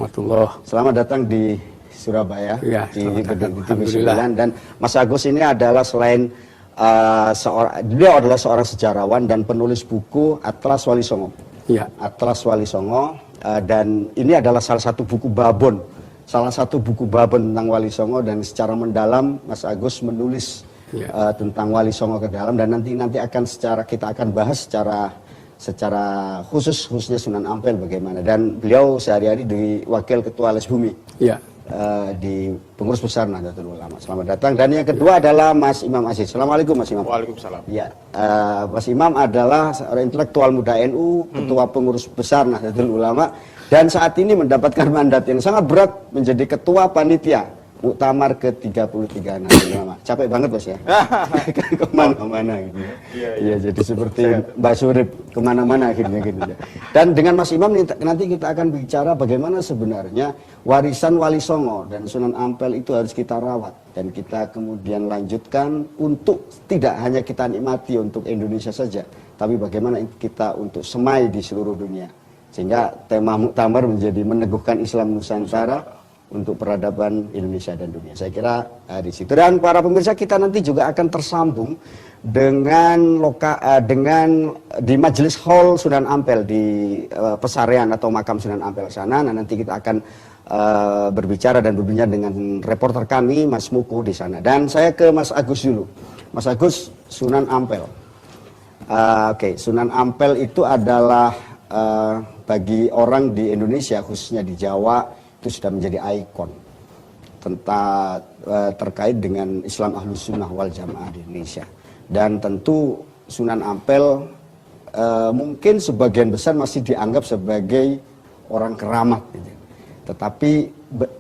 warahmatullahi. Selamat datang di Surabaya, Ya, di datang. TV 9. Dan Mas Agus ini adalah selain beliau adalah seorang sejarawan dan penulis buku Atlas Wali Songo. Ya. Atlas Wali Songo, dan ini adalah salah satu buku babon tentang Wali Songo, dan secara mendalam Mas Agus menulis tentang Wali Songo ke dalam, dan nanti akan kita akan bahas secara khususnya Sunan Ampel bagaimana, dan beliau sehari-hari di Wakil Ketua Les Bumi. Ya. Di pengurus besar Nahdlatul Ulama. Selamat datang. Dan yang kedua adalah Mas Imam Aziz. Assalamualaikum Mas Imam. Waalaikumsalam. Ya, Mas Imam adalah seorang intelektual muda NU, ketua pengurus besar Nahdlatul Ulama, dan saat ini mendapatkan mandat yang sangat berat menjadi ketua panitia Muktamar ke-33 Nahdlatul Ulama. Capek banget Bos ya. Kemana-mana gitu. Iya, jadi seperti Mbak Surip kemana-mana akhirnya gitu. Dan dengan Mas Imam nanti kita akan bicara bagaimana sebenarnya warisan Wali Songo dan Sunan Ampel itu harus kita rawat, dan kita kemudian lanjutkan untuk tidak hanya kita nikmati untuk Indonesia saja, tapi bagaimana kita untuk semai di seluruh dunia. Sehingga tema Muktamar menjadi meneguhkan Islam Nusantara untuk peradaban Indonesia dan dunia. Saya kira di situ. Dan para pemirsa, kita nanti juga akan tersambung dengan di Majelis Hall Sunan Ampel di Pesarean atau Makam Sunan Ampel sana. Nah, nanti kita akan berbicara dan berbincang dengan reporter kami Mas Muko di sana. Dan saya ke Mas Agus dulu. Mas Agus, Sunan Ampel. Oke, Sunan Ampel itu adalah bagi orang di Indonesia, khususnya di Jawa, itu sudah menjadi ikon tentang terkait dengan Islam Ahlus Sunnah wal Jamaah di Indonesia. Dan tentu Sunan Ampel mungkin sebagian besar masih dianggap sebagai orang keramat gitu. Tetapi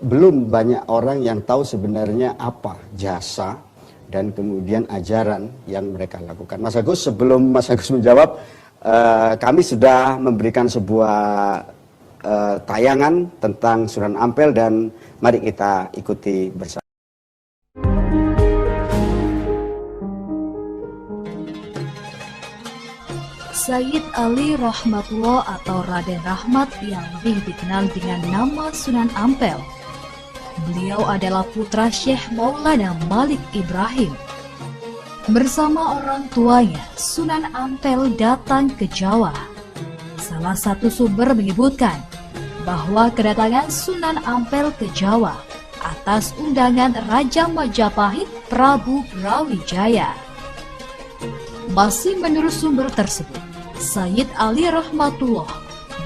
belum banyak orang yang tahu sebenarnya apa jasa dan kemudian ajaran yang mereka lakukan. Mas Agus, sebelum Mas Agus menjawab, kami sudah memberikan sebuah tayangan tentang Sunan Ampel, dan mari kita ikuti bersama. Sayyid Ali Rahmatullah atau Raden Rahmat yang lebih dikenal dengan nama Sunan Ampel. Beliau adalah putra Syekh Maulana Malik Ibrahim. Bersama orang tuanya, Sunan Ampel datang ke Jawa. Salah satu sumber menyebutkan bahwa kedatangan Sunan Ampel ke Jawa atas undangan Raja Majapahit Prabu Brawijaya. Masih menurut sumber tersebut, Sayyid Ali Rahmatullah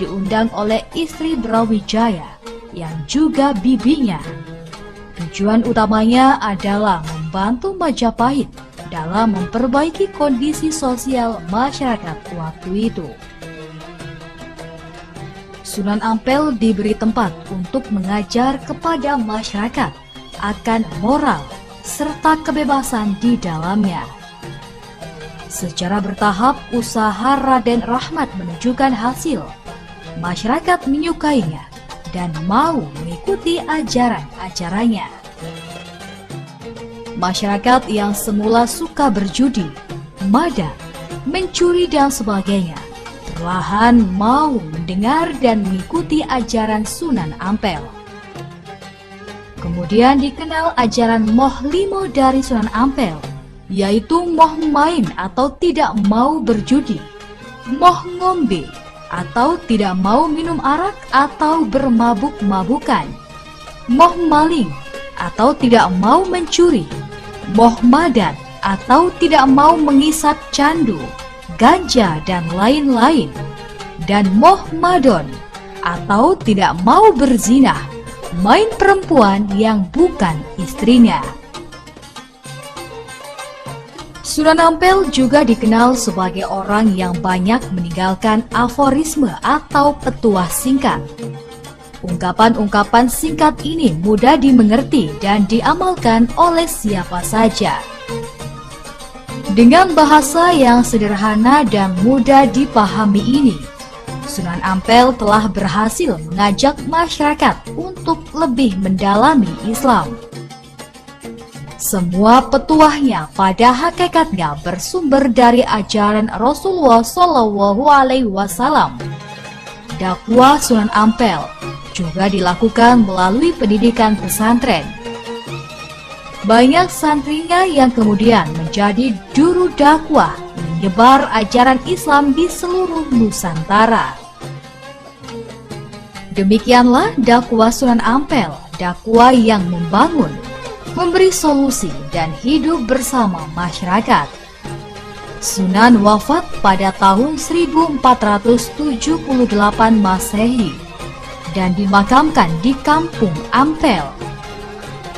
diundang oleh istri Brawijaya yang juga bibinya. Tujuan utamanya adalah membantu Majapahit dalam memperbaiki kondisi sosial masyarakat waktu itu. Sunan Ampel diberi tempat untuk mengajar kepada masyarakat akan moral serta kebebasan di dalamnya. Secara bertahap, usaha Raden Rahmat menunjukkan hasil. Masyarakat menyukainya dan mau mengikuti ajaran-ajarannya. Masyarakat yang semula suka berjudi, mada, mencuri dan sebagainya, perlahan mau mendengar dan mengikuti ajaran Sunan Ampel. Kemudian dikenal ajaran Moh Limo dari Sunan Ampel, yaitu moh main atau tidak mau berjudi, moh ngombe atau tidak mau minum arak atau bermabuk-mabukan, moh maling atau tidak mau mencuri, moh madan atau tidak mau mengisap candu, ganja dan lain-lain, dan moh madon atau tidak mau berzinah, main perempuan yang bukan istrinya. Sunan Ampel juga dikenal sebagai orang yang banyak meninggalkan aforisme atau petuah singkat. Ungkapan-ungkapan singkat ini mudah dimengerti dan diamalkan oleh siapa saja. Dengan bahasa yang sederhana dan mudah dipahami ini, Sunan Ampel telah berhasil mengajak masyarakat untuk lebih mendalami Islam. Semua petuahnya pada hakikatnya bersumber dari ajaran Rasulullah SAW. Dakwah Sunan Ampel juga dilakukan melalui pendidikan pesantren. Banyak santrinya yang kemudian menjadi juru dakwah menyebar ajaran Islam di seluruh Nusantara. Demikianlah dakwah Sunan Ampel, dakwah yang membangun, memberi solusi dan hidup bersama masyarakat. Sunan wafat pada tahun 1478 Masehi dan dimakamkan di Kampung Ampel.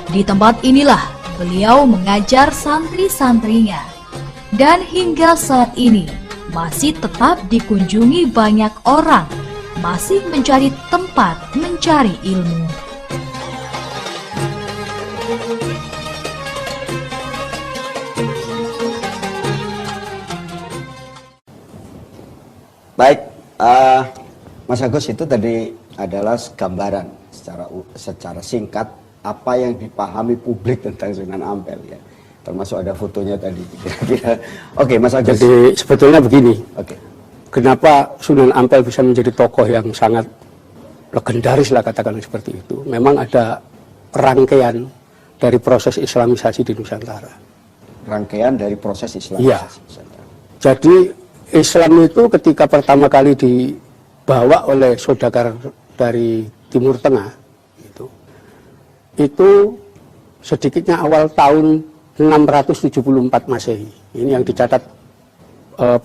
Di tempat inilah beliau mengajar santri-santrinya dan hingga saat ini masih tetap dikunjungi banyak orang, masih mencari tempat mencari ilmu. Baik, Mas Agus, itu tadi adalah gambaran secara singkat apa yang dipahami publik tentang Sunan Ampel ya. Termasuk ada fotonya tadi. Kira-kira. Oke, Mas Agus. Jadi sebetulnya begini. Oke. Kenapa Sunan Ampel bisa menjadi tokoh yang sangat legendaris lah katakan seperti itu. Memang ada rangkaian dari proses Islamisasi di Nusantara. Rangkaian dari proses Islamisasi. Iya. Jadi Islam itu ketika pertama kali dibawa oleh saudagar dari Timur Tengah itu sedikitnya awal tahun 674 Masehi. Ini yang dicatat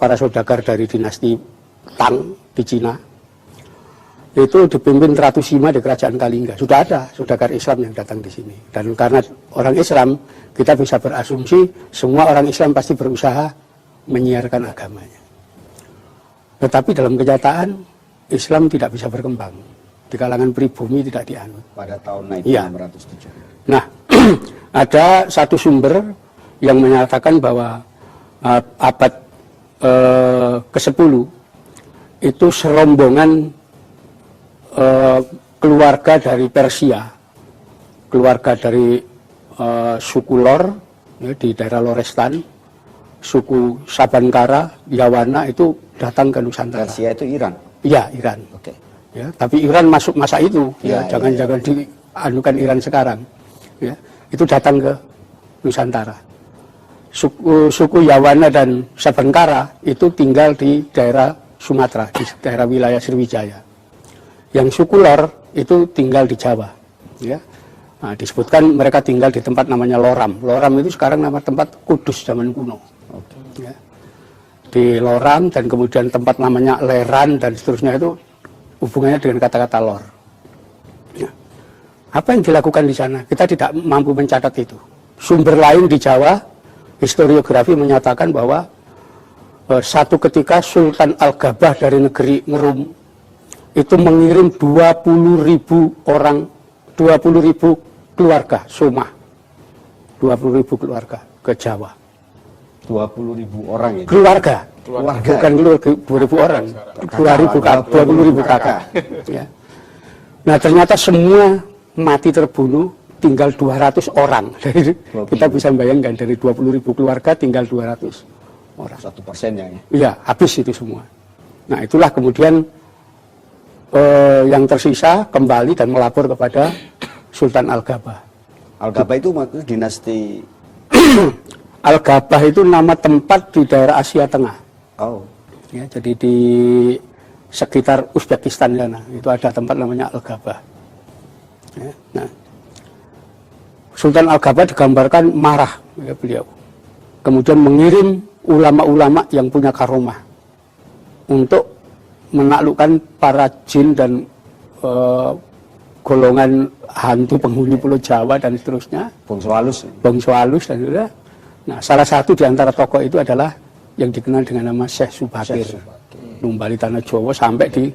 para saudagar dari dinasti Tang di Cina. Itu dipimpin Ratu Sima di Kerajaan Kalingga. Sudah ada saudagar Islam yang datang di sini. Dan karena orang Islam, kita bisa berasumsi semua orang Islam pasti berusaha menyiarkan agamanya. Tetapi dalam kenyataan Islam tidak bisa berkembang. Di kalangan pribumi tidak dianut. Pada tahun 607. Ya. Nah, ada satu sumber yang menyatakan bahwa abad ke-10 itu serombongan keluarga dari Persia, keluarga dari suku Lor ya, di daerah Lorestan, suku Sabankara, Yawana itu datang ke Nusantara. Persia itu Iran. Iya, Iran. Oke. Ya, tapi Iran masuk masa itu, Ya, jangan-jangan dianukan Iran sekarang. Ya, itu datang ke Nusantara. Suku Yawana dan Sabankara itu tinggal di daerah Sumatera, di daerah wilayah Sriwijaya. Yang suku Lor itu tinggal di Jawa. Ya. Nah, disebutkan mereka tinggal di tempat namanya Loram. Loram itu sekarang nama tempat Kudus zaman kuno. Ya. Di Loram dan kemudian tempat namanya Leran dan seterusnya itu hubungannya dengan kata-kata Lor. Ya. Apa yang dilakukan di sana? Kita tidak mampu mencatat itu. Sumber lain di Jawa, historiografi menyatakan bahwa satu ketika Sultan Al-Gabah dari negeri Ngerum itu mengirim 20.000 orang, 20.000 keluarga Sumah, 20.000 keluarga ke Jawa. 20.000 orang itu. Keluarga. Keluarga. Bukan keluarga 2.000 orang, 20.000 kakak. Ya. Nah ternyata semua mati terbunuh, tinggal 200 orang. Jadi kita bisa bayangkan dari 20.000 keluarga tinggal 200 orang. 1%-nya ya. Iya, habis itu semua. Nah itulah kemudian yang tersisa kembali dan melapor kepada Sultan Al-Gabah. Al-Gabah itu maksudnya dinasti. Al-Gabah itu nama tempat di daerah Asia Tengah. Oh. Ya, jadi di sekitar Uzbekistan sana itu ada tempat namanya Al-Gabah. Ya, nah, Sultan Al-Gabah digambarkan marah ya, beliau. Kemudian mengirim ulama-ulama yang punya karomah untuk menaklukkan para jin dan golongan hantu penghuni Pulau Jawa dan seterusnya. Bongso halus. Bongso halus dan juga. Nah, salah satu di antara tokoh itu adalah yang dikenal dengan nama Syekh Subakir. Numbali Tanah Jawa sampai di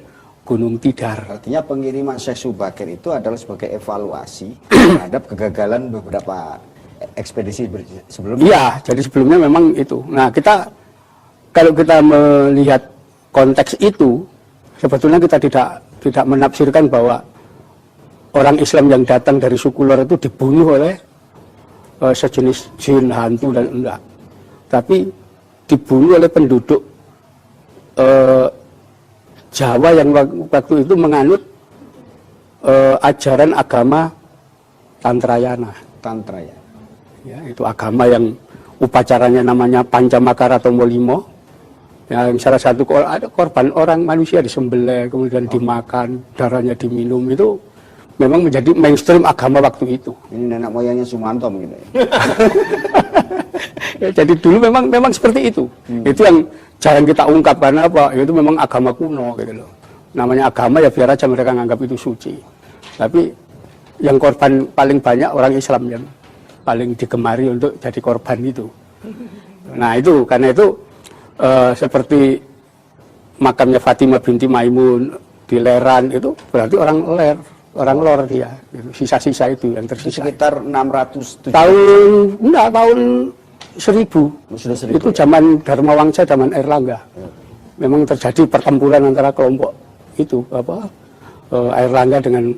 Gunung Tidar. Artinya pengiriman Syekh Subakir itu adalah sebagai evaluasi terhadap kegagalan beberapa ekspedisi sebelumnya. Iya, jadi sebelumnya memang itu. Nah, kalau kita melihat konteks itu, sebetulnya kita tidak menafsirkan bahwa orang Islam yang datang dari suku Lor itu dibunuh oleh sejenis jin hantu dan enggak. Tapi dibunuh oleh penduduk Jawa yang waktu itu menganut ajaran agama Tantrayana. Tantra ya. Ya, itu agama yang upacaranya namanya Pancamakara Tomo Limo. Yang salah satu ada korban orang manusia disembelih, kemudian dimakan, darahnya diminum, itu memang menjadi mainstream agama waktu itu. Ini nenek moyangnya Sumanto gitu ya. Ya, jadi dulu memang seperti itu. Itu yang jarang kita ungkap karena apa? Itu memang agama kuno gitu loh. Namanya agama ya biar aja mereka nganggap itu suci. Tapi yang korban paling banyak orang Islam yang paling digemari untuk jadi korban itu. Nah itu karena itu seperti makamnya Fatimah binti Maimun di Leran itu berarti orang lor dia. Gitu. Sisa-sisa itu yang tersisa. Sekitar 600 tahun 1000. Sudah 1000. Itu zaman Dharma Wangsa, zaman Airlangga. Memang terjadi pertempuran antara kelompok itu Airlangga dengan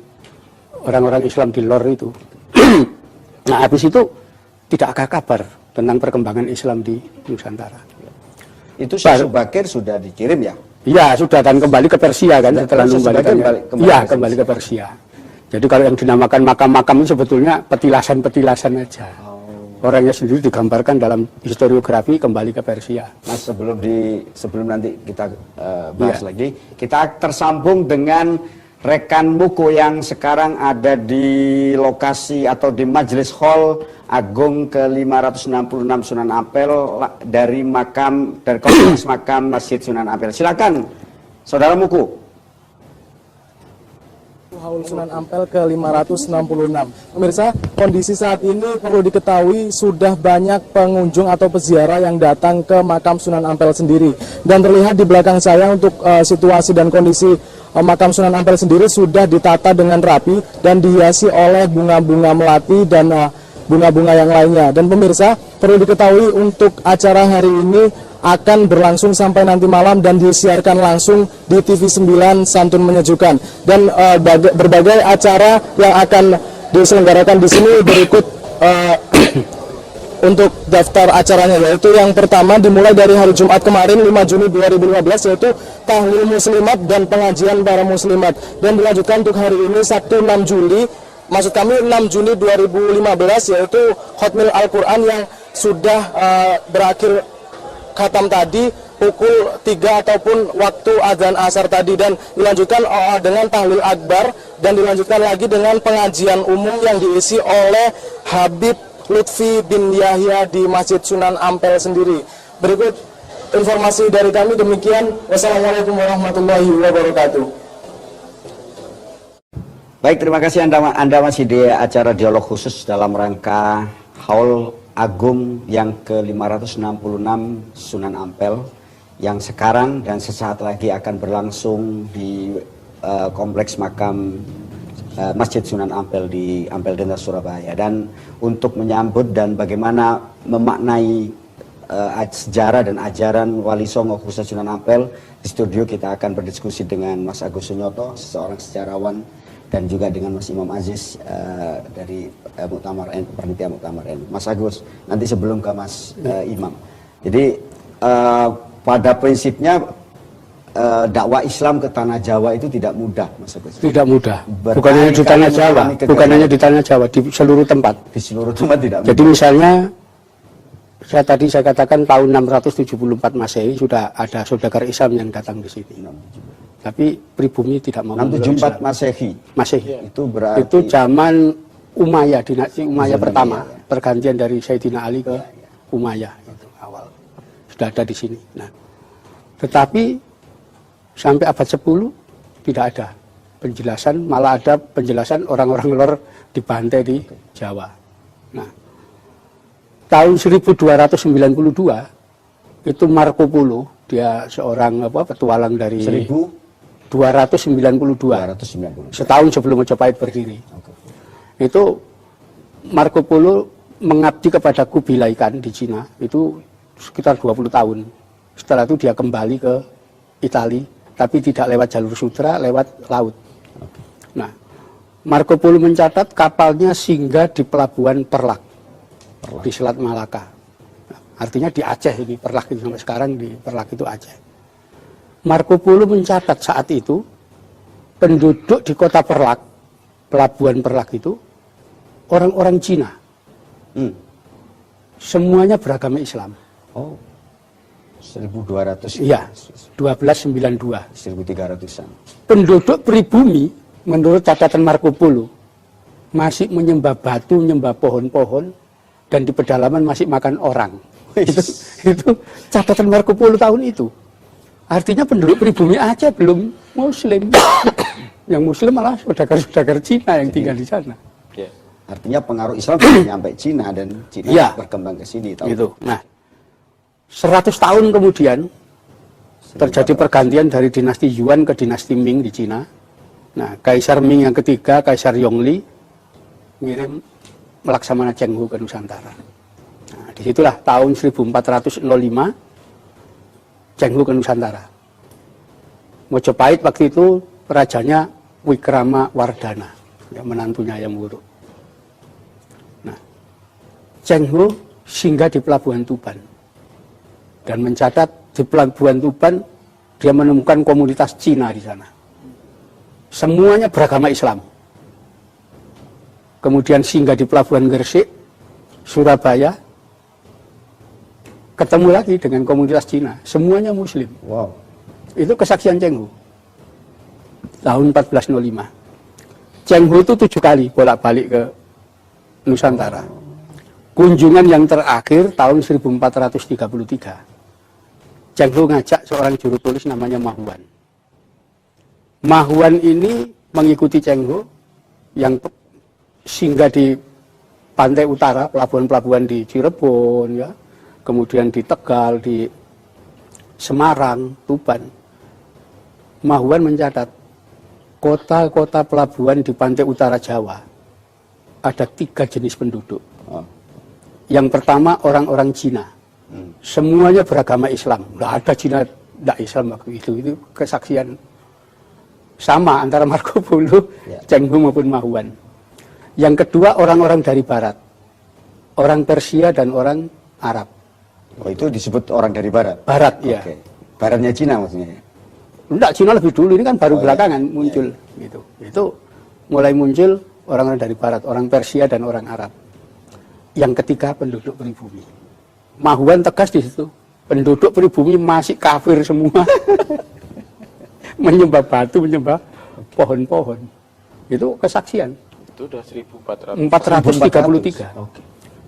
orang-orang Islam di Lor itu. Nah, habis itu tidak ada kabar tentang perkembangan Islam di Nusantara. Itu Syekh Bakir sudah dikirim ya? Iya, sudah dan kembali ke Persia kan setelah kembali kembali ke Persia. Jadi kalau yang dinamakan makam-makam itu sebetulnya petilasan-petilasan aja. Orangnya sendiri digambarkan dalam historiografi kembali ke Persia. Mas, sebelum nanti kita bahas lagi, kita tersambung dengan rekan Muko yang sekarang ada di lokasi atau di Majelis Hall Agung ke-566 Sunan Ampel dari kompleks makam Masjid Sunan Ampel. Silakan, Saudara Muko. Haul Sunan Ampel ke-566. Pemirsa, kondisi saat ini perlu diketahui sudah banyak pengunjung atau peziarah yang datang ke makam Sunan Ampel sendiri. Dan terlihat di belakang saya untuk situasi dan kondisi makam Sunan Ampel sendiri sudah ditata dengan rapi dan dihiasi oleh bunga-bunga melati dan bunga-bunga yang lainnya. Dan pemirsa, perlu diketahui untuk acara hari ini akan berlangsung sampai nanti malam dan disiarkan langsung di TV 9 Santun Menyejukkan. Dan berbagai acara yang akan diselenggarakan di sini berikut untuk daftar acaranya, yaitu yang pertama dimulai dari hari Jumat kemarin 5 Juni 2015 yaitu Tahlil Muslimat dan pengajian para muslimat, dan dilanjutkan untuk hari ini Sabtu 6 Juli, maksud kami 6 Juni 2015 yaitu Khotmil Al-Quran yang sudah berakhir khatam tadi pukul 3 ataupun waktu azan asar tadi, dan dilanjutkan dengan tahlil akbar, dan dilanjutkan lagi dengan pengajian umum yang diisi oleh Habib Lutfi bin Yahya di Masjid Sunan Ampel sendiri. Berikut informasi dari kami, demikian. Wassalamualaikum warahmatullahi wabarakatuh. Baik, terima kasih Anda masih di acara dialog khusus dalam rangka Haul Agung yang ke-566 Sunan Ampel yang sekarang dan sesaat lagi akan berlangsung di kompleks makam Masjid Sunan Ampel di Ampel Denta Surabaya. Dan untuk menyambut dan bagaimana memaknai sejarah dan ajaran Wali Songo khususnya Sunan Ampel, di studio kita akan berdiskusi dengan Mas Agus Sunyoto, seorang sejarawan, dan juga dengan Mas Imam Aziz dari Panitia Muktamar NU. Mas Agus, nanti sebelum ke Mas Imam. Jadi pada prinsipnya dakwah Islam ke tanah Jawa itu tidak mudah, Mas Agus. Tidak mudah. Bukan hanya di tanah Jawa, bukan hanya di tanah Jawa, di seluruh tempat. Di seluruh tempat tidak mudah. Jadi misalnya saya katakan tahun 674 Masehi sudah ada saudagar Islam yang datang di sini. Tapi pribumi tidak mau. 674 Masehi. Masehi. Itu berarti itu zaman Umayyah, dinasti Umayyah pertama, pergantian dari Sayyidina Ali ke Umayyah itu awal. Sudah ada di sini. Nah, tetapi sampai abad 10 tidak ada penjelasan, malah ada penjelasan orang-orang Lor dibantai di Jawa. Nah, tahun 1292 itu Marco Polo, dia seorang petualang dari 1292. Setahun sebelum Majapahit berdiri. Itu Marco Polo mengabdi kepada Kubilai Khan di Cina itu sekitar 20 tahun. Setelah itu dia kembali ke Italia, tapi tidak lewat jalur sutra, lewat laut. Nah, Marco Polo mencatat kapalnya singgah di pelabuhan Perlak. Di Selat Malaka. Nah, artinya di Aceh ini, Perlak itu sampai sekarang di Perlak itu Aceh. Marco Polo mencatat saat itu penduduk di kota Perlak pelabuhan Perlak itu orang-orang Cina. Semuanya beragama Islam. Oh, 1200. Iya, 1292. 1300-an. Penduduk pribumi menurut catatan Marco Polo masih menyembah batu, menyembah pohon-pohon, dan di pedalaman masih makan orang. Itu catatan Marco Polo tahun itu. Artinya penduduk pribumi aja belum Muslim. Yang Muslim malah saudagar-saudagar Cina yang tinggal di sana. Artinya pengaruh Islam sudah nyampe Cina dan Cina Ya, berkembang ke sini. gitu. Nah, 100 tahun kemudian terjadi pergantian dari dinasti Yuan ke dinasti Ming di Cina. Nah, Kaisar Ming yang ketiga, Kaisar Yongli, ngirim Laksamana Cheng Ho ke Nusantara. Nah, disitulah tahun 1405 Cheng Ho ke Nusantara. Mojopahit waktu itu rajanya Wikrama Wardana, yang menantunya yang buruk. Nah, Cheng Ho singgah di Pelabuhan Tuban dan mencatat di Pelabuhan Tuban dia menemukan komunitas Cina di sana. Semuanya beragama Islam. Kemudian singgah di Pelabuhan Gresik, Surabaya, ketemu lagi dengan komunitas Cina. Semuanya Muslim. Wow. Itu kesaksian Cheng Ho. Tahun 1405. Cheng Ho itu 7 kali bolak-balik ke Nusantara. Kunjungan yang terakhir tahun 1433. Cheng Ho ngajak seorang juru tulis namanya Ma Huan. Ma Huan ini mengikuti Cheng Ho yang singgah di pantai utara, pelabuhan-pelabuhan di Cirebon, ya, kemudian di Tegal, di Semarang, Tuban. Ma Huan mencatat kota-kota pelabuhan di pantai utara Jawa ada 3 jenis penduduk. Yang pertama orang-orang Cina. Semuanya beragama Islam. Nggak ada Cina tidak Islam waktu itu. Itu kesaksian sama antara Marco Polo, Cheng Ho maupun Ma Huan. Yang kedua orang-orang dari Barat. Orang Persia dan orang Arab. Oh, itu disebut orang dari Barat? Barat, ya. Oke. Baratnya Cina maksudnya? Enggak, Cina lebih dulu. Ini kan baru belakangan muncul. Gitu. Itu mulai muncul orang-orang dari Barat. Orang Persia dan orang Arab. Yang ketiga penduduk pribumi. Ma Huan tegas di situ. Penduduk pribumi masih kafir semua. Menyembah batu, menyembah pohon-pohon. Itu kesaksian. Itu udah 433. Oke.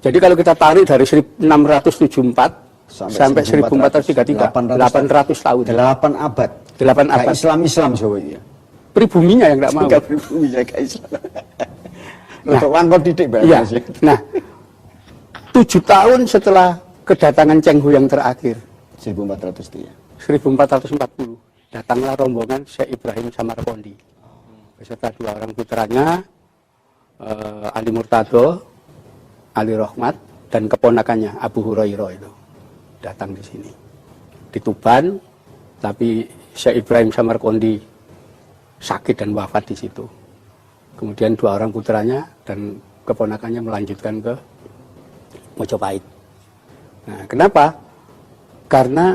Jadi kalau kita tarik dari 1674 sampai 1433, 800 tahun. 8 abad. 8 abad. Islam coba ya. Pribuminya yang tidak mau. Enggak pribumi jaga Islam. Untuk wangkot titik Iya. Nah, 7 tahun setelah kedatangan Cheng Ho yang terakhir, 1400 itu ya. 1440, datanglah rombongan Syekh Ibrahim Samarqandi beserta 2 orang putranya, Ali Murtado, Ali Rohmat, dan keponakannya Abu Hurairah itu datang di sini. Di Tuban, tapi Syekh Ibrahim Samarqandi sakit dan wafat di situ. Kemudian 2 orang putranya dan keponakannya melanjutkan ke Mojopahit. Nah, kenapa? Karena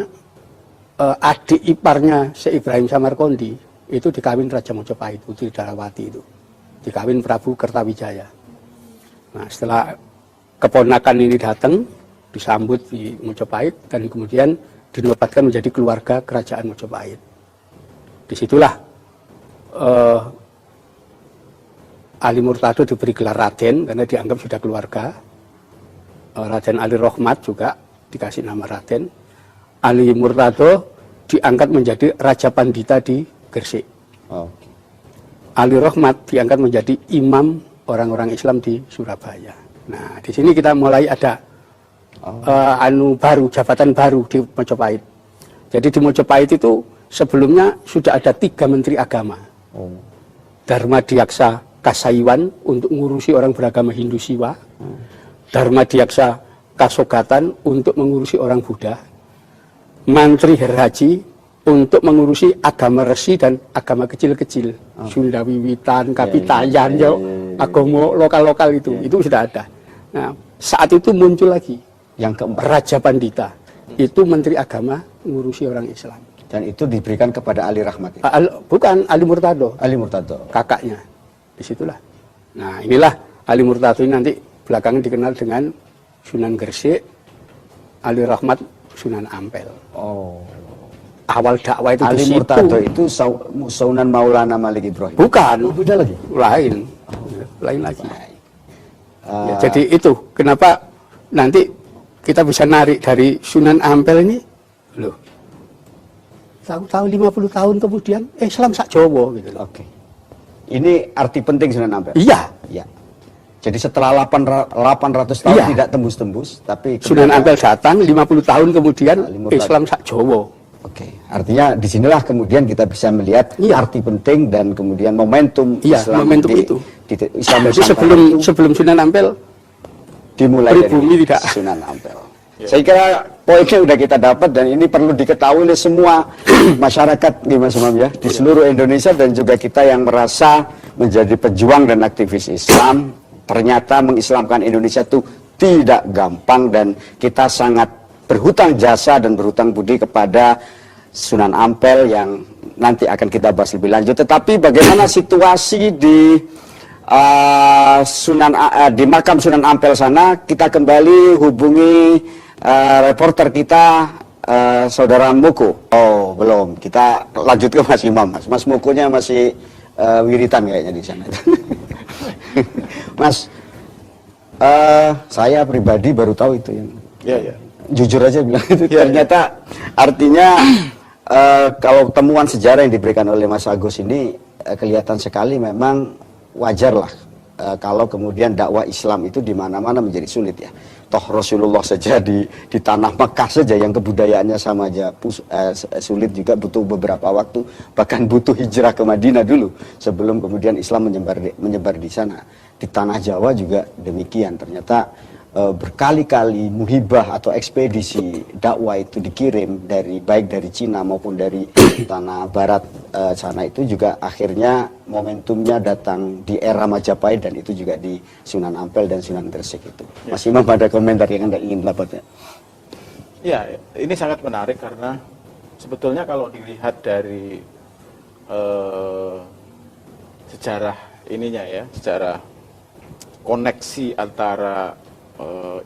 adik iparnya Syekh Ibrahim Samarqandi itu dikawin Raja Mojopahit, Putri Darawati itu. Dikawin Prabu Kertawijaya. Nah, setelah keponakan ini datang, disambut di Mojopahit, dan kemudian dinobatkan menjadi keluarga kerajaan Mojopahit. Disitulah Ali Murtado diberi gelar Raden, karena dianggap sudah keluarga. Raden Ali Rohmat juga dikasih nama Raden. Ali Murtado diangkat menjadi Raja Pandita di Gresik. Ali Rohmat diangkat menjadi imam orang-orang Islam di Surabaya. Nah, di sini kita mulai ada jabatan baru di Mojopahit. Jadi di Mojopahit itu sebelumnya sudah ada 3 menteri agama. Dharma Diaksa Kasaiwan untuk mengurusi orang beragama Hindu Siwa. Dharma Diaksa Kasogatan untuk mengurusi orang Buddha. Mantri Herhaji untuk mengurusi agama resi dan agama kecil-kecil. Sunda Wiwitan, Kapitayan, agama lokal-lokal itu sudah ada. Nah, saat itu muncul lagi yang keempat, Raja Pandita. Itu menteri agama mengurusi orang Islam. Dan itu diberikan kepada Ali Rahmat. Bukan, Ali Murtado. Ali Murtado. Kakaknya. Disitulah. Nah, inilah Ali Murtado ini nanti belakangan dikenal dengan Sunan Gresik, Ali Rahmat, Sunan Ampel. Oh. Awal dakwah itu Ali di situ. Murtado itu Sunan Maulana Malik Ibrahim. Bukan. Beda lagi. Lain lagi. Ya, jadi itu kenapa nanti kita bisa narik dari Sunan Ampel ini, loh, tahu-tahu 50 tahun kemudian Islam sak Jawa gitu loh. Oke. Ini arti penting Sunan Ampel. Iya. Iya. Jadi setelah 800 tahun Iya. tidak tembus-tembus, tapi Sunan Ampel datang 50 tahun kemudian Ali Murtado. Islam sak Jawa. Oke, artinya disinilah kemudian kita bisa melihat Iya. arti penting dan kemudian momentum Iya, Islam momentum itu. Islam Jadi Nusantara itu sebelum Sunan Ampel dimulai pribumi dari tidak. Sunan Ampel. Saya kira poinnya udah kita dapat dan ini perlu diketahui oleh semua masyarakat nih Mas Umam ya di seluruh Indonesia dan juga kita yang merasa menjadi pejuang dan aktivis Islam. Ternyata mengislamkan Indonesia itu tidak gampang dan kita sangat berhutang jasa dan berhutang budi kepada Sunan Ampel yang nanti akan kita bahas lebih lanjut. Tetapi bagaimana situasi di di makam Sunan Ampel sana, kita kembali hubungi reporter kita Saudara Moko. Oh belum, kita lanjut ke Mas Imam. Mas Mokonya masih wiritan kayaknya di sana. Mas, saya pribadi baru tahu itu yang. Iya. Jujur aja bilang itu. Ya, Ternyata artinya kalau temuan sejarah yang diberikan oleh Mas Agus ini kelihatan sekali memang wajar lah kalau kemudian dakwah Islam itu di mana-mana menjadi sulit ya. Toh Rasulullah saja di tanah Mekah saja yang kebudayaannya sama aja sulit juga butuh beberapa waktu, bahkan butuh hijrah ke Madinah dulu sebelum kemudian Islam menyebar di sana. Di tanah Jawa juga demikian. Ternyata berkali-kali muhibah atau ekspedisi dakwah itu dikirim baik dari Cina maupun dari tanah barat sana itu juga akhirnya momentumnya datang di era Majapahit dan itu juga di Sunan Ampel dan Sunan Gresik itu. Mas Imam ada komentar yang Anda ingin dapatnya? Ya, ini sangat menarik karena sebetulnya kalau dilihat dari sejarah ininya ya, sejarah koneksi antara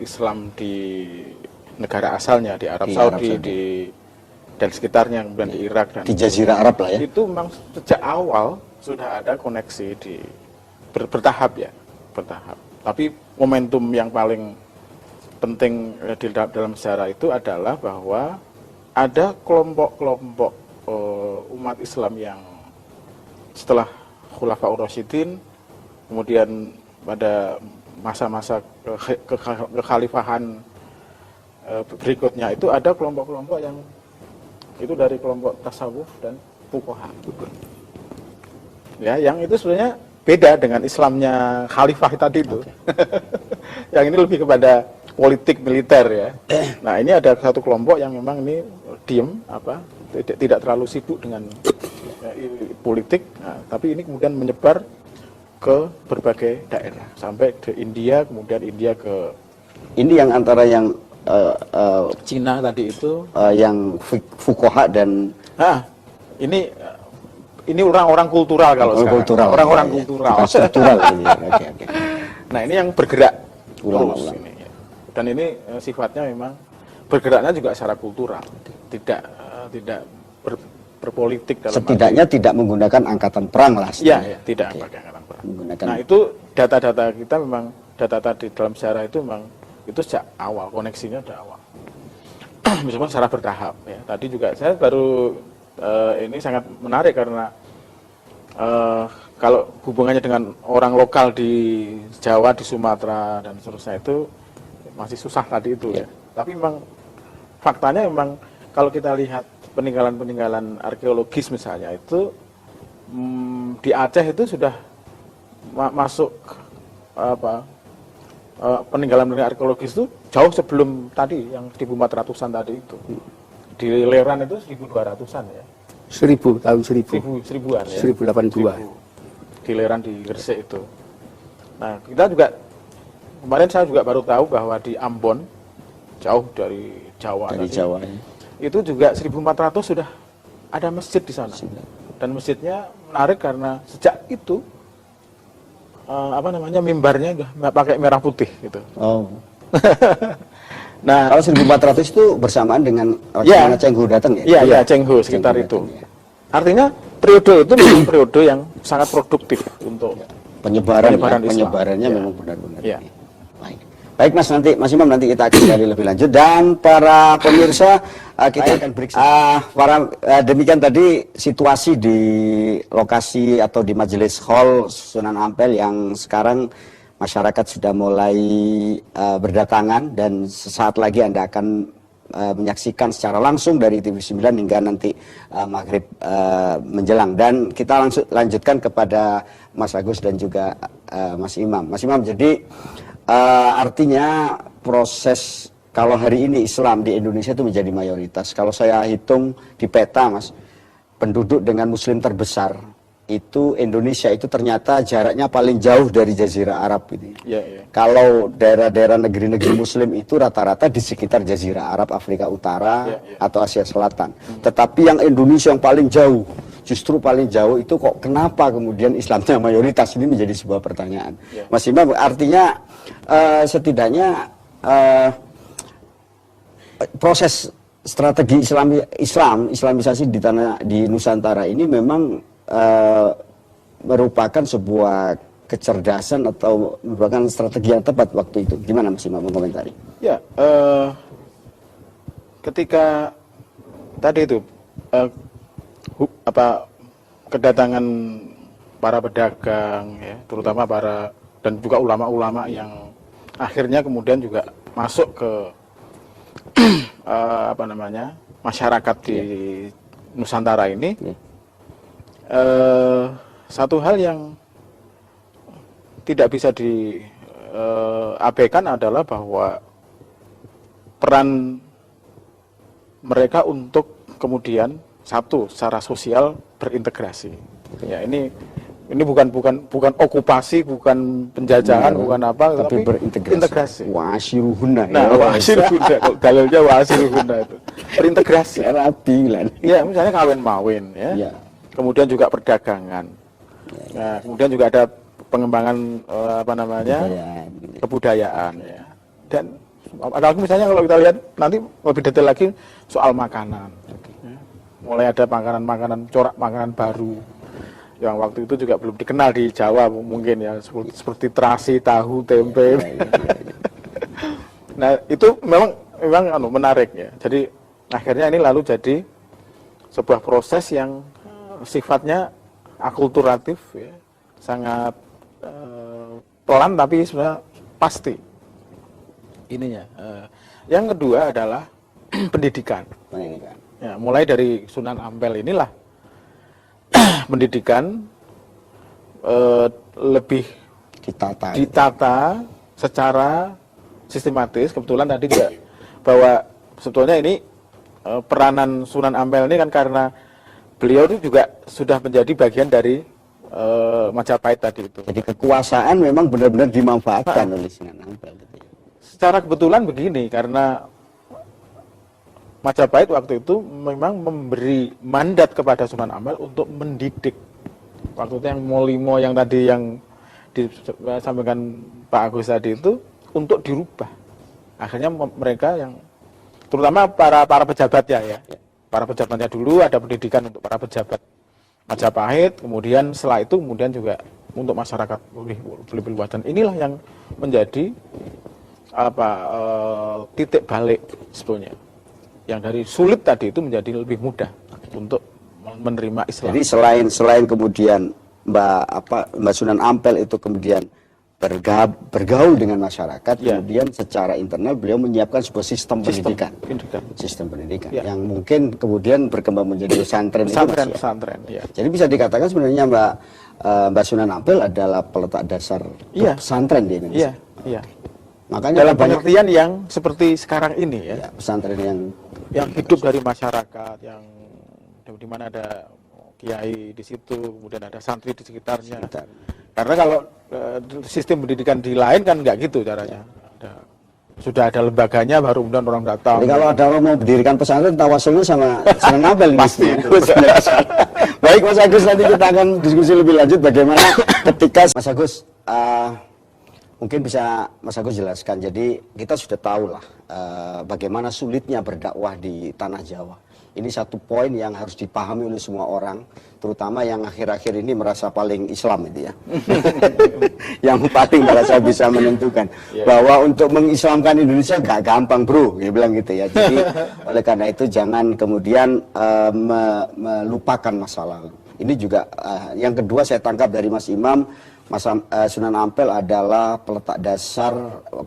Islam di negara asalnya di Arab Saudi, dan sekitarnya, kemudian di Irak dan di Jazirah Arab lah ya. Itu memang sejak awal sudah ada koneksi bertahap ya, bertahap. Tapi momentum yang paling penting dalam sejarah itu adalah bahwa ada kelompok-kelompok umat Islam yang setelah Khulafaur Rasyidin, kemudian pada masa-masa kekhalifahan berikutnya itu ada kelompok-kelompok yang itu dari kelompok tasawuf dan fuqaha. Ya, yang itu sebenarnya beda dengan Islamnya khalifah tadi itu. Yang ini lebih kepada politik militer ya. Nah, ini ada satu kelompok yang memang ini diem tidak terlalu sibuk dengan politik, tapi ini kemudian menyebar ke berbagai daerah sampai ke India, kemudian India ke ini yang antara yang Cina tadi itu yang fuqaha dan ini orang-orang kultural kalau sekarang. Orang-orang kultural. Kultural ini. Oke. Nah, ini yang bergerak Ulama-ulama. terus ini. Dan ini sifatnya memang bergeraknya juga secara kultural, tidak berpolitik dalam setidaknya tidak menggunakan angkatan perang lah. Ya, tidak pakai angkatan perang. Menggunakan Nah, itu data-data kita memang data di dalam sejarah itu memang itu sejak awal, koneksinya dari awal. Meskipun secara bertahap ya. Tadi juga saya baru ini sangat menarik karena kalau hubungannya dengan orang lokal di Jawa, di Sumatera dan seterusnya itu masih susah tadi itu ya. Tapi memang faktanya memang kalau kita lihat peninggalan-peninggalan arkeologis misalnya itu di Aceh itu sudah masuk peninggalan arkeologis itu jauh sebelum tadi yang 1400-an tadi itu. Di Leran itu 1200-an ya. 1000 tahun 1000. Seribuan ya. 1082. Di Leran di Gresik itu. Nah, kita juga kemarin saya juga baru tahu bahwa di Ambon jauh dari Jawa dari tadi, Jawa ya. itu juga 1400 sudah ada masjid di sana. Dan masjidnya menarik karena sejak itu mimbarnya nggak pakai merah putih gitu. Oh. Nah, Kalau 1400 itu bersamaan dengan Ya. mana Cheng Ho datang ya? iya Cheng Ho sekitar Cheng Ho itu. datang, ya. Artinya periode itu memang periode yang sangat produktif untuk Penyebaran Islam. penyebarannya Ya. memang benar-benar. Ya. Baik. Baik Mas, nanti Mas Imam nanti kita akan gali lebih lanjut, dan para pemirsa kita akan break. Demikian tadi situasi di lokasi atau di Majelis Hall Sunan Ampel yang sekarang masyarakat sudah mulai berdatangan, dan sesaat lagi Anda akan menyaksikan secara langsung dari TV9 hingga nanti maghrib menjelang. Dan kita langsung lanjutkan kepada Mas Agus dan juga Mas Imam. Mas Imam, jadi artinya proses kalau hari ini Islam di Indonesia itu menjadi mayoritas. Kalau saya hitung di peta, Mas, penduduk dengan Muslim terbesar itu Indonesia itu ternyata jaraknya paling jauh dari Jazirah Arab gitu. Ya, ya. Kalau daerah-daerah negeri-negeri Muslim itu rata-rata di sekitar Jazirah Arab, Afrika Utara atau Asia Selatan. Tetapi yang Indonesia yang paling jauh, justru paling jauh itu kok kenapa kemudian Islamnya mayoritas, ini menjadi sebuah pertanyaan. Mas Imam, artinya setidaknya proses strategi Islamisasi di Nusantara ini memang merupakan sebuah kecerdasan atau merupakan strategi yang tepat waktu itu. Gimana Mas Imam mengomentari? Ya, ketika tadi itu kedatangan para pedagang, ya, terutama dan juga ulama-ulama yang akhirnya kemudian juga masuk ke masyarakat di Nusantara ini. Satu hal yang tidak bisa diabaikan adalah bahwa peran mereka untuk kemudian secara sosial berintegrasi. Ya, ini bukan okupasi, bukan penjajahan, bukan apa, tapi berintegrasi. Wa'asyiruhunna. Nah, wa'asyiruhunna, dalilnya wa'asyiruhunna itu. Berintegrasi. Rapi lah. Ya, misalnya kawin-mawin, ya. Kemudian juga perdagangan. Nah, kemudian juga ada pengembangan kebudayaan, ya. Dan misalnya kalau kita lihat nanti lebih detail lagi soal makanan. Ya. Mulai ada makanan corak makanan baru yang waktu itu juga belum dikenal di Jawa mungkin, ya, seperti terasi, tahu, tempe. Nah, itu memang menarik, ya. Jadi akhirnya ini lalu jadi sebuah proses yang sifatnya akulturatif, ya, sangat pelan tapi sebenarnya pasti ininya. Yang kedua adalah pendidikan. Ya, mulai dari Sunan Ampel inilah pendidikan lebih ditata secara sistematis. Kebetulan tadi juga bahwa sebetulnya ini peranan Sunan Ampel ini kan karena beliau itu juga sudah menjadi bagian dari Majapahit tadi itu. Jadi kekuasaan memang benar-benar dimanfaatkan oleh Sunan Ampel. Secara kebetulan begini, karena Majapahit waktu itu memang memberi mandat kepada Sunan Ampel untuk mendidik. Waktu itu yang Molimo yang tadi yang disampaikan Pak Agus tadi itu untuk dirubah. Akhirnya mereka yang terutama para pejabat ya. Para pejabatnya dulu ada pendidikan untuk para pejabat Majapahit, kemudian setelah itu kemudian juga untuk masyarakat lebih luas. Dan inilah yang menjadi titik balik sebetulnya. Yang dari sulit tadi itu menjadi lebih mudah untuk menerima Islam. Jadi selain kemudian Mbak Sunan Ampel itu kemudian bergaul dengan masyarakat, kemudian secara internal beliau menyiapkan sebuah sistem pendidikan. Sistem pendidikan yang mungkin kemudian berkembang menjadi pesantren. Ya. Jadi bisa dikatakan sebenarnya Mbak Sunan Ampel adalah peletak dasar pesantren di Indonesia. Iya. Makanya dalam pengertian yang seperti sekarang ini, ya. Pesantren yang hidup dari masyarakat, yang di mana ada kiai di situ, kemudian ada santri di sekitarnya. Karena kalau sistem pendidikan di lain kan nggak gitu caranya. Sudah ada lembaganya baru kemudian orang datang. Jadi kalau ada orang mau mendirikan pesantren, tawasulnya sama Sunan Ampel. Pasti itu. Baik Mas Agus, nanti kita akan diskusi lebih lanjut bagaimana ketika Mas Agus mungkin bisa Mas Agus jelaskan. Jadi kita sudah tahu lah bagaimana sulitnya berdakwah di tanah Jawa. Ini satu poin yang harus dipahami oleh semua orang, terutama yang akhir-akhir ini merasa paling Islam itu ya. Yang paling merasa bisa menentukan bahwa untuk mengislamkan Indonesia gak gampang bro, dia bilang gitu ya. Jadi oleh karena itu jangan kemudian melupakan masa lalu. Ini juga yang kedua saya tangkap dari Mas Imam, Sunan Ampel adalah peletak dasar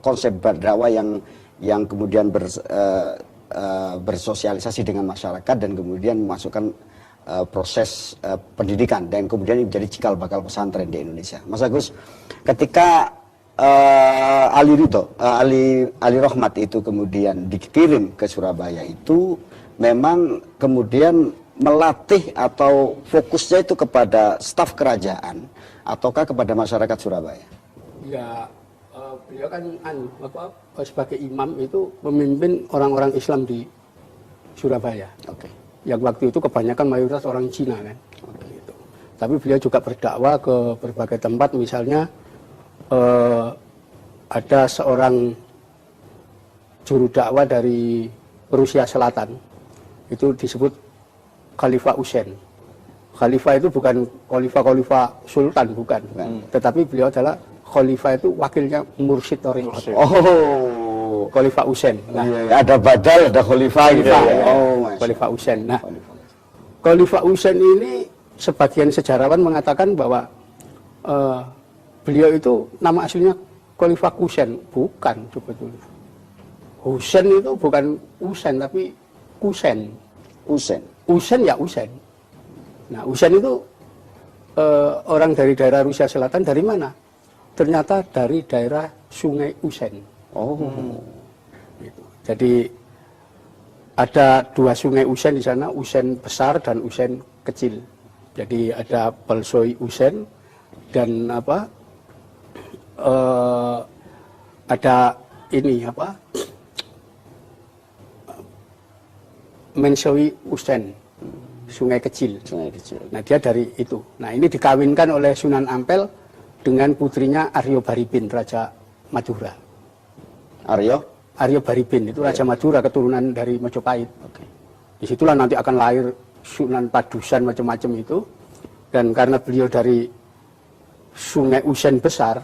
konsep berdakwah yang kemudian bersosialisasi dengan masyarakat dan kemudian memasukkan proses pendidikan dan kemudian menjadi cikal bakal pesantren di Indonesia. Mas Agus, ketika Ali Rohmat itu kemudian dikirim ke Surabaya itu memang kemudian melatih atau fokusnya itu kepada staf kerajaan ataukah kepada masyarakat Surabaya? Ya, beliau kan sebagai imam itu memimpin orang-orang Islam di Surabaya. Oke. Yang waktu itu kebanyakan mayoritas orang Cina kan. Gitu. Tapi beliau juga berdakwah ke berbagai tempat, misalnya ada seorang juru dakwah dari Rusia Selatan, itu disebut Khalifah Husain. Khalifah itu bukan khalifah sultan, bukan. Tetapi beliau adalah Khalifah itu wakilnya mursyid Thariqat. Oh, Khalifah Husain. Nah, ada badal, ada khalifah gitu ya. Oh, Khalifah Husain. Nah, Khalifah Husain ini sebagian sejarawan mengatakan bahwa beliau itu nama aslinya Khalifah Husain, bukan sebetulnya. Husain itu bukan Husain tapi Kusen. Husain ya Husain. Nah, Husain itu orang dari daerah Rusia Selatan, dari mana? Ternyata dari daerah Sungai Usen. Oh. Gitu. Jadi ada dua sungai Usen di sana, Usen besar dan Usen kecil. Jadi ada Bolsoi Usen dan ada ini Mensoi Usen, sungai kecil. Nah, dia dari itu. Nah, ini dikawinkan oleh Sunan Ampel dengan putrinya Aryo Baribin, Raja Madura. Aryo Baribin itu Raja Madura, keturunan dari Majapahit. Disitulah nanti akan lahir Sunan Padusan macam-macam itu. Dan karena beliau dari Sungai Usen besar,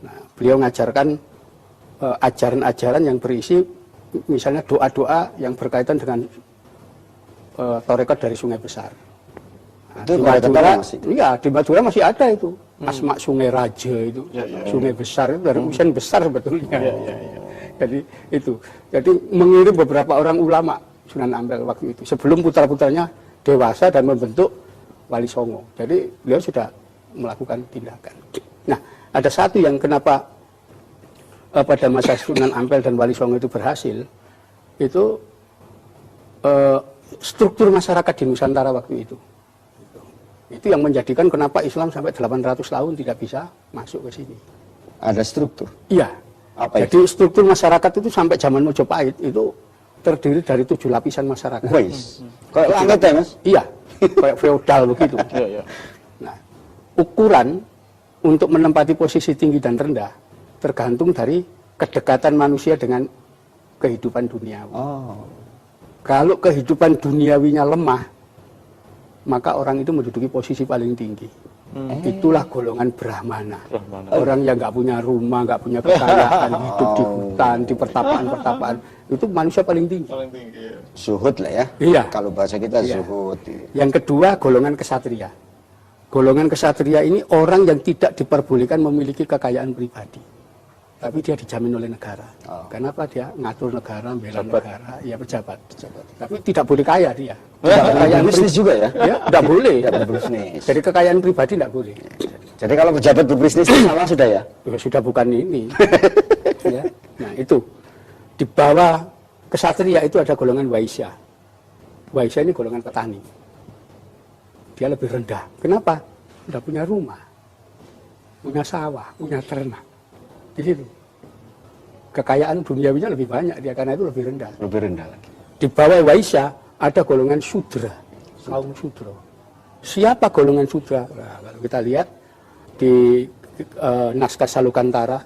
nah, beliau mengajarkan ajaran-ajaran yang berisi misalnya doa-doa yang berkaitan dengan tarekat dari Sungai Besar. Nah, di Madura, iya, di Madura masih ada itu. Asma Sungai Raja itu, Sungai Besar itu dari Usen besar sebetulnya. Jadi itu. Jadi mengirim beberapa orang ulama Sunan Ampel waktu itu sebelum putra-putranya dewasa dan membentuk Wali Songo. Jadi beliau sudah melakukan tindakan. Nah, ada satu yang kenapa pada masa Sunan Ampel dan Wali Songo itu berhasil, itu struktur masyarakat di Nusantara waktu itu. Itu yang menjadikan kenapa Islam sampai 800 tahun tidak bisa masuk ke sini. Ada struktur? Iya. Apa Jadi struktur masyarakat itu sampai zaman Majapahit itu terdiri dari 7 lapisan masyarakat. Kayak langit ya Mas? Iya, kayak feodal begitu. Nah, ukuran untuk menempati posisi tinggi dan rendah tergantung dari kedekatan manusia dengan kehidupan duniawi. Kalau kehidupan duniawinya lemah, maka orang itu menduduki posisi paling tinggi. Itulah golongan Brahmana. Orang yang nggak punya rumah, nggak punya kekayaan, hidup di hutan, di pertapaan-pertapaan, itu manusia paling tinggi. Zuhud lah ya. Iya. Kalau bahasa kita zuhud. Yang kedua, golongan kesatria. Golongan kesatria ini orang yang tidak diperbolehkan memiliki kekayaan pribadi, tapi dia dijamin oleh negara. Kenapa? Dia ngatur negara, bela negara, ya pejabat. Tapi tidak boleh kaya dia. Kekayaan bisnis juga ya? Ya, tidak boleh. Berbisnis. Jadi kekayaan pribadi tidak boleh. Jadi kalau pejabat berbisnis itu salah sudah ya? Sudah bukan ini. Ya. Nah itu di bawah kesatria itu ada golongan Waisya. Waisya ini golongan petani. Dia lebih rendah. Kenapa? Sudah punya rumah, punya sawah, punya ternak. Di situ kekayaan duniawinya lebih banyak dia, karena itu lebih rendah. Lebih rendah lagi. Di bawah Waisya ada golongan Sudra, kaum Sudra. siapa golongan sudra? Nah, kalau kita lihat di naskah Salukantara,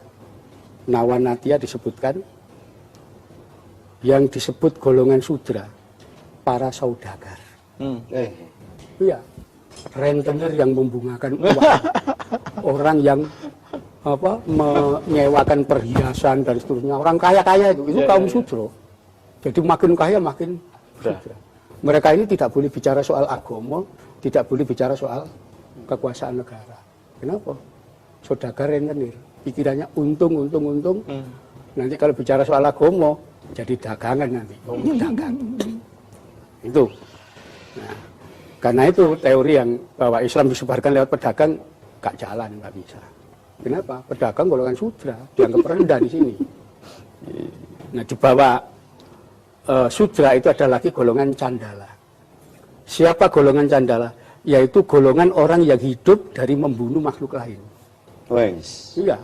Nawanatya disebutkan, yang disebut golongan sudra, para saudagar. Iya, rentenir yang membungakan uang, orang yang menyewakan perhiasan dan seterusnya, orang kaya-kaya itu kaum sudra. Jadi makin kaya makin sudra. Mereka ini tidak boleh bicara soal agama, tidak boleh bicara soal kekuasaan negara. Kenapa? Saudagar rentenir, pikirannya untung. Nanti kalau bicara soal agama, jadi dagangan nanti. Dagang. Itu. Nah, karena itu teori yang bahwa Islam disebarkan lewat pedagang gak jalan, nggak bisa. Kenapa? Pedagang golongan sudra, dianggap rendah di sini. Nah, di bawah sudra itu ada lagi golongan candala. Siapa golongan candala? Yaitu golongan orang yang hidup dari membunuh makhluk lain. Iya.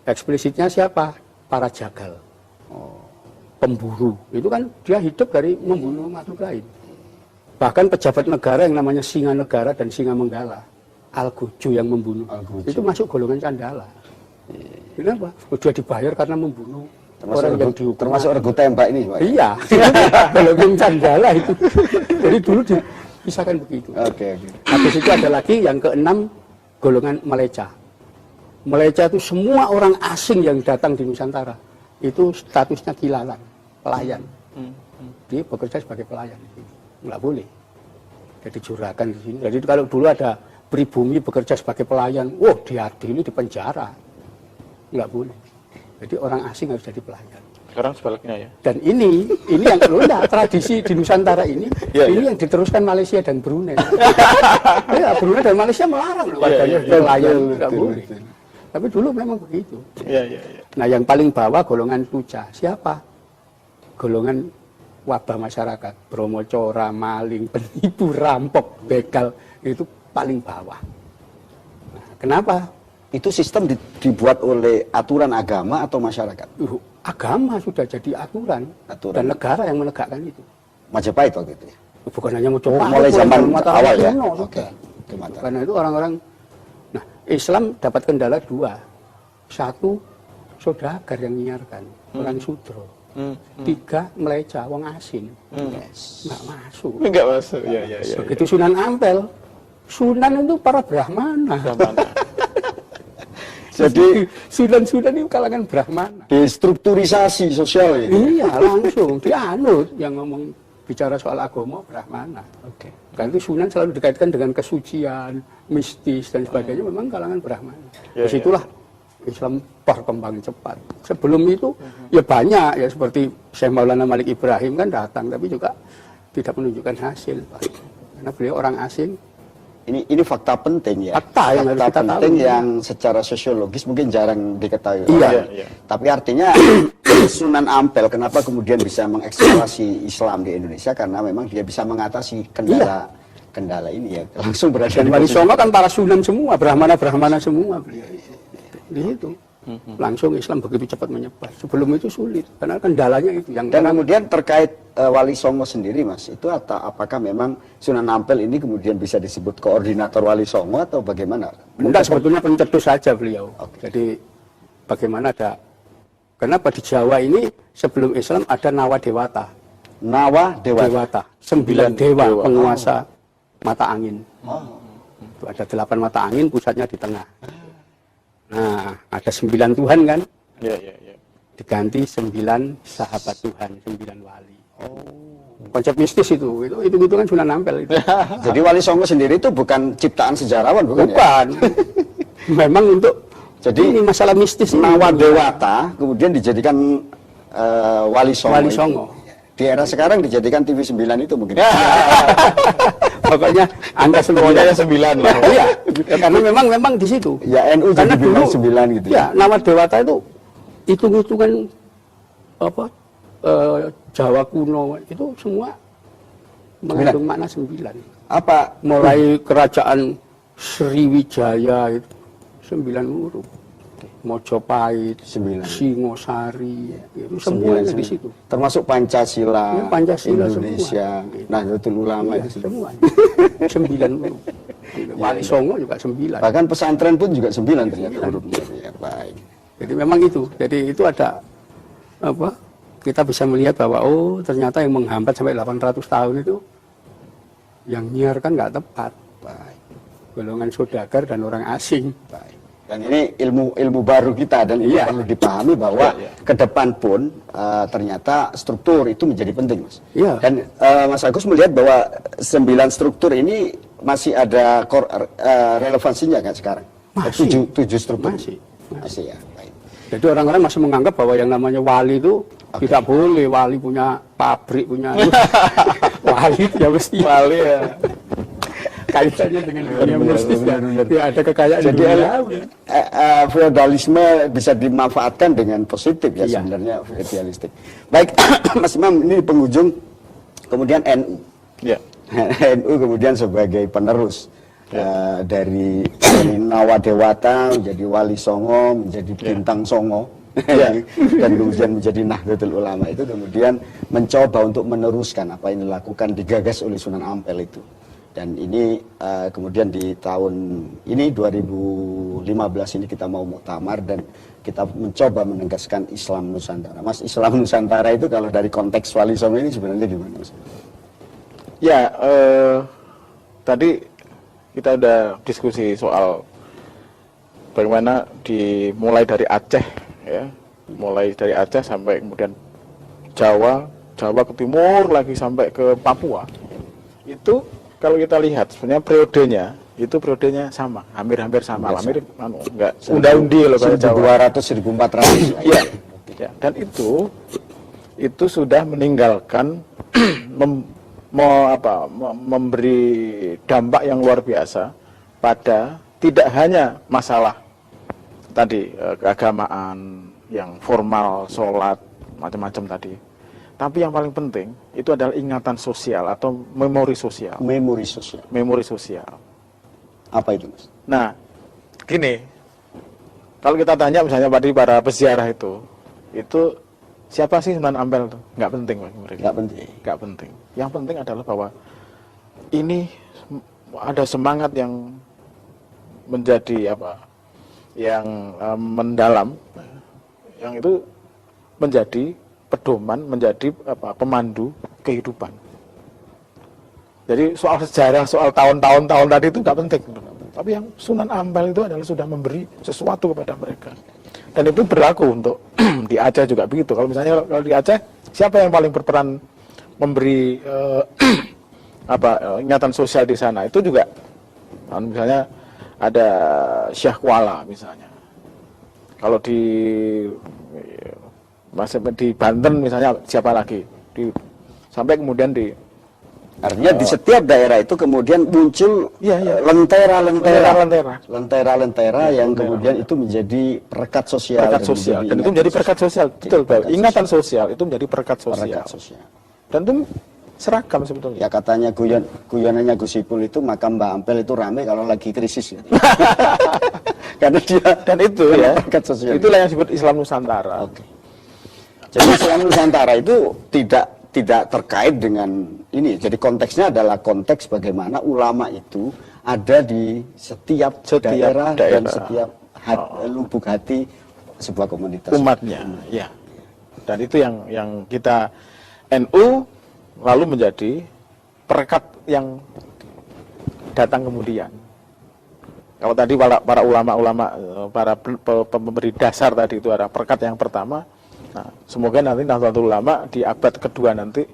Eksplisitnya siapa? Para jagal. Pemburu. Itu kan dia hidup dari membunuh makhluk lain. Bahkan pejabat negara yang namanya Singa Negara dan Singa Menggala, Algojo yang membunuh, itu masuk golongan candala. Kenapa? Dia dibayar karena membunuh orang yang dihukum. Termasuk regu tembak ini, Pak? Iya, golongan candala itu. Jadi dulu dipisahkan begitu. Oke. Habis itu ada lagi yang keenam, golongan maleca. Maleca itu semua orang asing yang datang di Nusantara, itu statusnya kilalan, pelayan. Dia bekerja sebagai pelayan. Nggak boleh. Jadi juragan di sini. Jadi kalau dulu ada pribumi bekerja sebagai pelayan, diadili di penjara. Nggak boleh. Jadi orang asing harus jadi pelayan. Sekarang sebaliknya ya. Dan ini yang tradisi di Nusantara ini yang diteruskan Malaysia dan Brunei. Ya, Brunei dan Malaysia melarang warganya pelayan, nggak boleh. Tapi dulu memang begitu. Iya. Nah, yang paling bawah golongan tuca. Siapa? Golongan wabah masyarakat, bromocora, maling, penipu, rampok, begal, itu paling bawah. Nah, kenapa? Itu sistem dibuat oleh aturan agama atau masyarakat? Agama sudah jadi aturan. Dan negara yang menegakkan itu. Majapahit waktu itu ya? Bukan hanya Majapahit. Mulai zaman awal ya? Oke. Karena itu orang-orang, nah Islam dapat kendala dua. Satu, saudagar yang menyiarkan, orang sudro. Tiga, meleca, wong asing. Nggak masuk. Nggak masuk, ya. Begitu Sunan Ampel. Sunan itu para Brahmana. Jadi Sunan-sunan itu kalangan Brahmana. Destrukturisasi sosial ini. Iya, langsung dianut yang ngomong bicara soal agama Brahmana. Oke. Karena itu Sunan selalu dikaitkan dengan kesucian, mistis dan sebagainya, memang kalangan Brahmana. Disitulah Islam berkembang cepat. Sebelum itu ya banyak ya, seperti Syekh Maulana Malik Ibrahim kan datang tapi juga tidak menunjukkan hasil, karena beliau orang asing. Ini fakta penting ya. Fakta yang harus kita penting tahu. yang secara sosiologis mungkin jarang diketahui. Iya. Tapi artinya Sunan Ampel kenapa kemudian bisa mengeksplorasi Islam di Indonesia, karena memang dia bisa mengatasi kendala ini ya. Langsung berada Dan di Wali posisi. Songo kan para Sunan semua, Brahmana semua beliau. Di situ langsung Islam begitu cepat menyebar. Sebelum itu sulit karena kendalanya itu yang. Dan kemudian terkait Wali Songo sendiri, Mas, itu apakah memang Sunan Ampel ini kemudian bisa disebut koordinator Wali Songo atau bagaimana? Enggak, sebetulnya pencetus saja beliau. Jadi bagaimana kenapa di Jawa ini sebelum Islam ada Nawa Dewata. Nawa Dewata. 9 dewa penguasa mata angin. Itu ada 8 mata angin, pusatnya di tengah. Nah, ada 9 Tuhan kan? Iya. Diganti 9 sahabat Tuhan, 9 wali. Konsep mistis itu kan Sunan Ampel itu. Jadi Wali Songo sendiri itu bukan ciptaan sejarawan, bukan? Bukan. Memang untuk jadi ini masalah mistis. Nawa Dewata kemudian dijadikan Wali Songo. Wali Songo. Di era sekarang dijadikan TV 9 itu mungkin. Pokoknya Anda semuanya 9 lah. Iya, karena memang di situ. Ya NU karena jadi dulu 9 gitu. Ya, Nawa Dewata itu hitung-hitungan Jawa kuno itu semua mengandung makna 9. Apa? Mulai kerajaan Sriwijaya itu 9 huruf. Mojopahit, 9. Singosari, itu 9, semuanya di situ. Termasuk Pancasila, Ya, Pancasila Indonesia, Nahdlatul Ulama Ya, itu semua. 9. Wali Songo juga 9. Bahkan pesantren pun juga 9 ternyata hurufnya. Ya, baik. Jadi memang itu. Jadi itu ada apa? Kita bisa melihat bahwa oh ternyata yang menghambat sampai 800 tahun itu yang nyiarkan nggak tepat. Baik. Golongan saudagar dan orang asing. Baik. Dan ini ilmu baru kita dan ini perlu dipahami bahwa ke depan pun ternyata struktur itu menjadi penting, Mas. Iya. Dan Mas Agus melihat bahwa 9 struktur ini masih ada relevansinya kan sekarang? Masih. 7 struktur. Masih. Ya. Baik. Jadi orang-orang masih menganggap bahwa yang namanya wali itu tidak boleh. Wali punya pabrik, punya wali ya mesti Wali ya. kaitannya dengan dunia mistis. Ya ada kekayaan Jadi dunia. feodalisme bisa dimanfaatkan dengan positif ya Iya. sebenarnya idealistik. Baik, Mas Imam ini penghujung, kemudian NU. Ya. NU kemudian sebagai penerus dari Nawadewata menjadi Wali Songo, menjadi Bintang Songo. Dan kemudian menjadi Nahdlatul Ulama itu kemudian mencoba untuk meneruskan apa yang dilakukan digagas oleh Sunan Ampel itu. Dan ini kemudian di tahun ini 2015 ini kita mau muktamar dan kita mencoba menegaskan Islam Nusantara. Mas, Islam Nusantara itu kalau dari konteks Wali Songo ini sebenarnya gimana, Mas? Ya, tadi kita udah diskusi soal bagaimana dimulai dari Aceh, ya, mulai dari Aceh sampai kemudian Jawa ke timur lagi sampai ke Papua. Itu kalau kita lihat sebenarnya periodenya sama, hampir sama, hampir enggak unda-undi loh bahasa Jawa. 1200 1400. Iya. Ya, dan itu sudah meninggalkan memberi dampak yang luar biasa pada tidak hanya masalah tadi keagamaan yang formal, sholat, macam-macam tadi. Tapi yang paling penting itu adalah ingatan sosial atau memori sosial. Memori sosial. Apa itu, Mas? Nah, gini, kalau kita tanya misalnya pada para peziarah itu siapa sih Sunan Ampel itu? Nggak penting bagi mereka. Nggak penting. Yang penting adalah bahwa ini ada semangat yang menjadi yang mendalam, yang itu menjadi pedoman, menjadi pemandu kehidupan. Jadi soal sejarah, soal tahun-tahun tadi itu nggak penting. Tapi yang Sunan Ampel itu adalah sudah memberi sesuatu kepada mereka. Dan itu berlaku untuk di Aceh juga begitu. Kalau misalnya kalau di Aceh, siapa yang paling berperan memberi ingatan sosial di sana? Itu juga, misalnya ada Syekh Kuala misalnya. Kalau di Banten misalnya siapa lagi? Sampai kemudian artinya di setiap daerah itu kemudian muncul lentera-lentera yang kemudian itu menjadi perekat sosial. Dan itu menjadi perekat sosial. Betul, ingatan sosial itu menjadi perekat sosial. Dan itu seragam sebetulnya. Ya katanya guyonannya Gus Ipul itu makam Mbak Ampel itu rame kalau lagi krisis. Karena dia dan itu ya perekat sosial. Itulah yang disebut Islam Nusantara. Oke. Jadi Islam Nusantara itu tidak terkait dengan ini. Jadi konteksnya adalah konteks bagaimana ulama itu ada di setiap daerah dan setiap lubuk hati sebuah komunitas umatnya. Ya. Dan itu yang kita NU lalu menjadi perekat yang datang kemudian. Kalau tadi para ulama-ulama, para pemberi dasar tadi itu ada perekat yang pertama. Nah, semoga nanti Nahdlatul Ulama di abad kedua nanti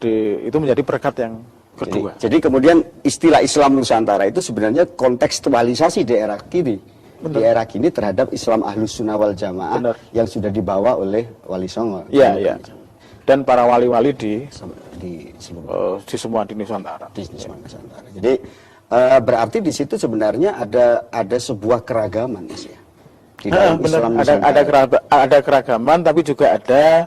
itu menjadi perekat yang kedua. Jadi kemudian istilah Islam Nusantara itu sebenarnya kontekstualisasi daerah kini. Di era kini terhadap Islam Ahlus Sunnah wal Jamaah yang sudah dibawa oleh Wali Songo. Iya. Dan para wali-wali di semua di Nusantara. Jadi berarti di situ sebenarnya ada sebuah keragaman, Mas ya. Di dalam Islam ada keragaman, tapi juga ada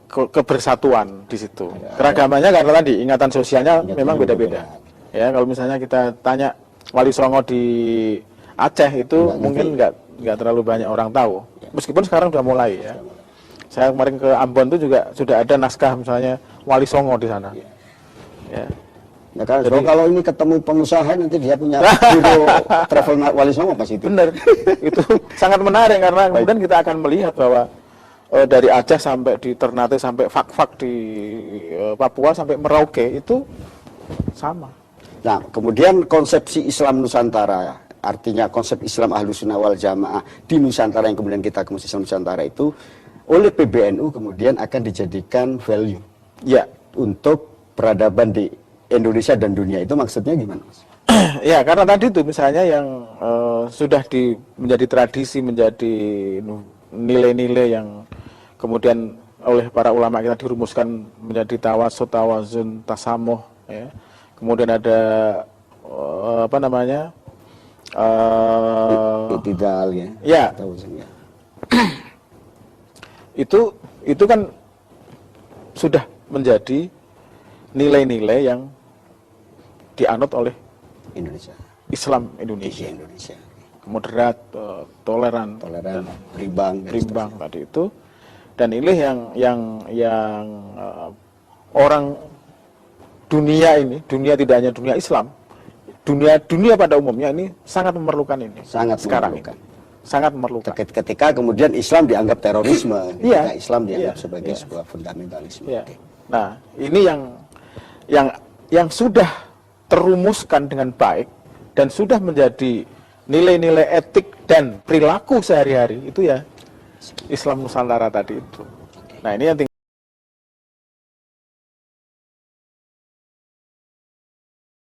kebersatuan di situ. Keragamannya karena tadi ingatan sosialnya memang beda-beda. Ya, kalau misalnya kita tanya Wali Songo di Aceh itu mungkin nggak terlalu banyak orang tahu. Meskipun sekarang udah mulai ya. Saya kemarin ke Ambon itu juga sudah ada naskah misalnya Wali Songo di sana. Ya. Ya kan, so, kalau ini ketemu pengusaha nanti dia punya biro travel Wali Songo pas itu. Benar. Itu sangat menarik karena kemudian kita akan melihat bahwa dari Aceh sampai di Ternate sampai Fak-Fak di Papua sampai Merauke itu sama. Nah, kemudian konsepsi Islam Nusantara, artinya konsep Islam Ahlussunnah wal Jamaah di Nusantara yang kemudian kita ke Islam Nusantara itu oleh PBNU kemudian akan dijadikan value Ya, untuk peradaban di Indonesia dan dunia. Itu maksudnya gimana, Mas? ya karena tadi itu misalnya yang sudah menjadi tradisi, menjadi nilai-nilai yang kemudian oleh para ulama kita dirumuskan menjadi tawasud, tawazun, tasamuh, ya. Kemudian ada apa namanya? Itidal ya. Ya. Ya. Itu kan sudah menjadi nilai-nilai yang dianut oleh Indonesia. Islam Indonesia. Indonesia. Moderat, toleran, Toleran, berimbang, berimbang tadi itu. Dan ini yang orang dunia ini, dunia tidak hanya dunia Islam, dunia pada umumnya ini sangat memerlukan ini. Sangat sekarang memerlukan. ini. Sangat memerlukan. Ketika kemudian Islam dianggap terorisme, Iya. ketika Islam dianggap Iya. sebagai Iya. sebuah fundamentalisme. Ya. Oke. Nah, ini yang sudah terumuskan dengan baik dan sudah menjadi nilai-nilai etik dan perilaku sehari-hari itu ya Islam Nusantara tadi itu. Nah, ini yang